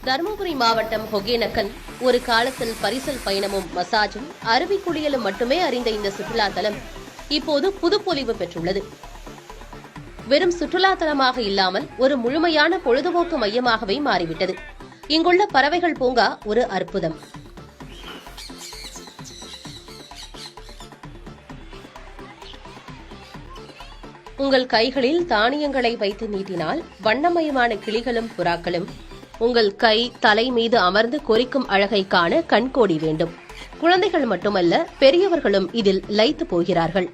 தருமபுரி மாவட்டம் ஒகேனக்கல் ஒரு காலத்தில் பரிசல் பயணமும் மசாஜும் அருவி குளியலும் மட்டுமே அறிந்த இந்த சுற்றுலா தலம் இப்போது புதுப்பொலிவு பெற்றுள்ளது. வெறும் சுற்றுலா தலமாக இல்லாமல் ஒரு முழுமையான பொழுதுபோக்கு மையமாகவே மாறிவிட்டது. இங்குள்ள பறவைகள் பூங்கா ஒரு அற்புதம். உங்கள் கைகளில் தானியங்களை வைத்து நீட்டினால் வண்ணமயமான கிளிகளும் புறாக்களும் உங்கள் கை தலை மீது அமர்ந்து கொறிக்கும் அழகை காண கண்கோடி வேண்டும். குழந்தைகள் மட்டுமல்ல, பெரியவர்களும் இதில் லயித்து போகிறார்கள்.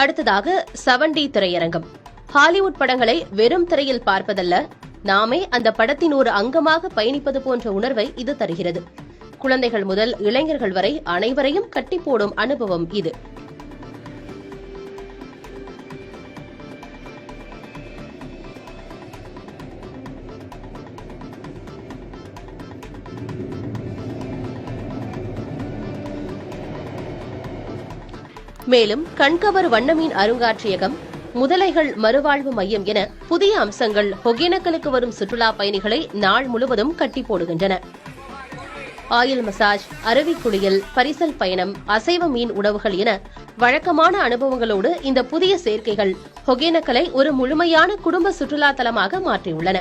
அடுத்ததாக 7D திரையரங்கம். ஹாலிவுட் படங்களை வெறும் திரையில் பார்ப்பதல்ல, நாமே அந்த படத்தின் ஒரு அங்கமாக பயணிப்பது போன்ற உணர்வை இது தருகிறது. குழந்தைகள் முதல் இளைஞர்கள் வரை அனைவரையும் கட்டி போடும் அனுபவம் இது. மேலும் கண்கவர் வண்ணமீன் அருங்காட்சியகம், முதலைகள் மறுவாழ்வு மையம் என புதிய அம்சங்கள் ஒகேனக்கலுக்கு வரும் சுற்றுலா பயணிகளை நாள் முழுவதும் கட்டி போடுகின்றன. ஆயில் மசாஜ், அருவி குளியல், பரிசல் பயணம், அசைவ மீன் உணவுகள் என வழக்கமான அனுபவங்களோடு இந்த புதிய சேர்க்கைகள் ஒகேனக்கலை ஒரு முழுமையான குடும்ப சுற்றுலா தலமாக மாற்றியுள்ளன.